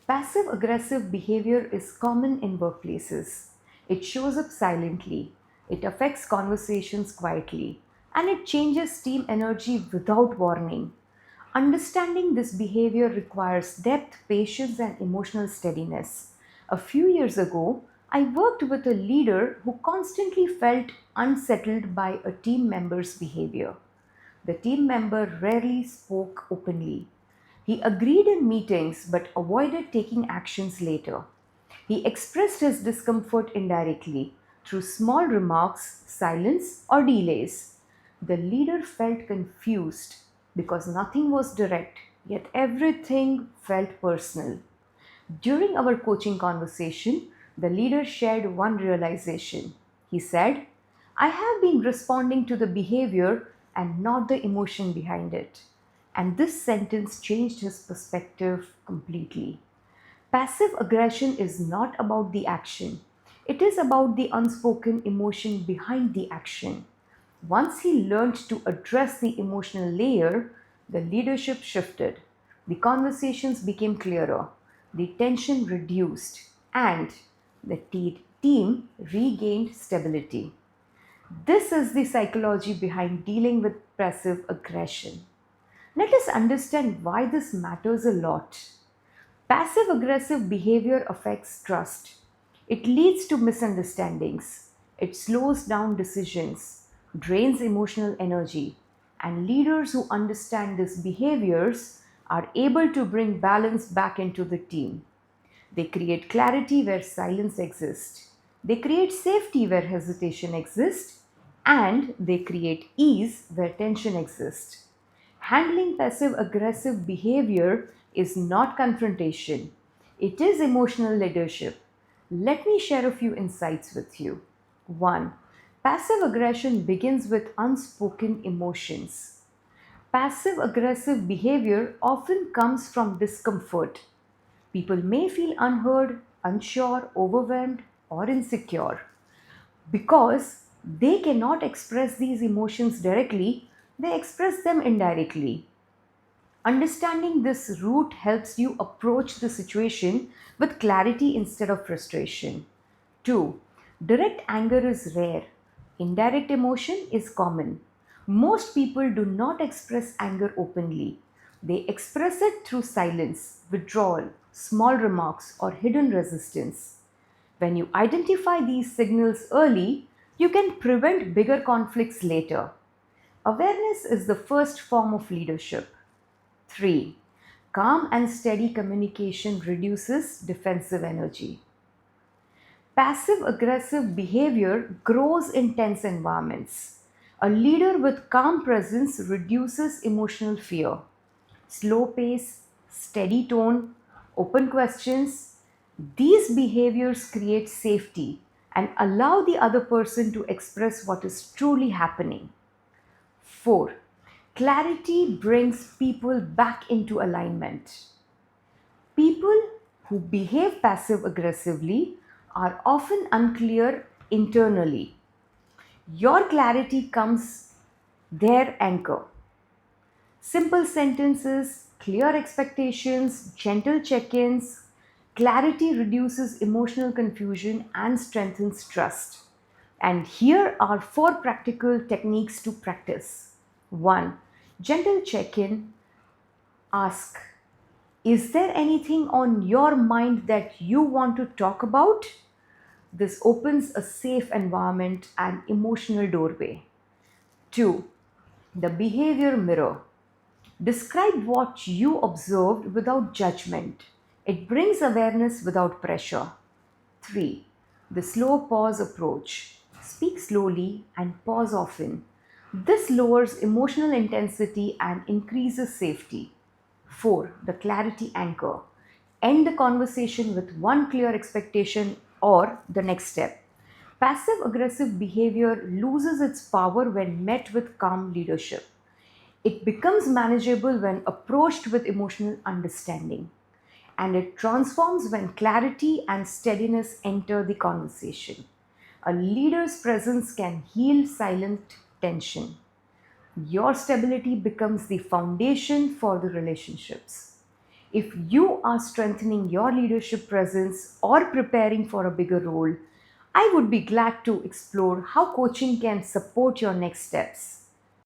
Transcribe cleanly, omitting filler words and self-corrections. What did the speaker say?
Passive aggressive behavior is common in workplaces. It shows up silently, it affects conversations quietly, and it changes team energy without warning. Understanding this behavior requires depth, patience, and emotional steadiness. A few years ago, I worked with a leader who constantly felt unsettled by a team member's behavior. The team member rarely spoke openly. He agreed in meetings but avoided taking actions later. He expressed his discomfort indirectly through small remarks, silence, or delays. The leader felt confused because nothing was direct, yet everything felt personal. During our coaching conversation, the leader shared one realization. He said, I have been responding to the behavior and not the emotion behind it. And this sentence changed his perspective completely. Passive aggression is not about the action, it is about the unspoken emotion behind the action. Once he learned to address the emotional layer, the leadership shifted. The conversations became clearer, the tension reduced, and the team regained stability. This is the psychology behind dealing with passive aggression. Let us understand why this matters a lot. Passive aggressive behavior affects trust. It leads to misunderstandings. It slows down decisions, drains emotional energy, and leaders who understand these behaviors are able to bring balance back into the team. They create clarity where silence exists. They create safety where hesitation exists. And they create ease where tension exists. Handling passive aggressive behavior is not confrontation, it is emotional leadership. Let me share a few insights with you. 1. Passive aggression begins with unspoken emotions. Passive aggressive behavior often comes from discomfort. People may feel unheard, unsure, overwhelmed, or insecure. Because they cannot express these emotions directly, they express them indirectly. Understanding this root helps you approach the situation with clarity instead of frustration. 2. Direct anger is rare. Indirect emotion is common. Most people do not express anger openly. They express it through silence, withdrawal, small remarks, or hidden resistance. When you identify these signals early, you can prevent bigger conflicts later. Awareness is the first form of leadership. 3. Calm and steady communication reduces defensive energy. Passive aggressive behavior grows in tense environments. A leader with calm presence reduces emotional fear. Slow pace, steady tone, open questions, these behaviors create safety and allow the other person to express what is truly happening. 4. Clarity brings people back into alignment. People who behave passive aggressively are often unclear internally. Your clarity comes their anchor. Simple sentences, clear expectations, gentle check ins, clarity reduces emotional confusion and strengthens trust. And here are four practical techniques to practice. 1. Gentle check in. Ask, is there anything on your mind that you want to talk about? This opens a safe environment and emotional doorway. 2. The behavior mirror. Describe what you observed without judgment. It brings awareness without pressure. 3. The slow pause approach. Speak slowly and pause often. This lowers emotional intensity and increases safety. 4. The clarity anchor. End the conversation with one clear expectation or the next step. Passive aggressive behavior loses its power when met with calm leadership. It becomes manageable when approached with emotional understanding. And it transforms when clarity and steadiness enter the conversation. A leader's presence can heal silent tension. Your stability becomes the foundation for the relationships. If you are strengthening your leadership presence or preparing for a bigger role, I would be glad to explore how coaching can support your next steps.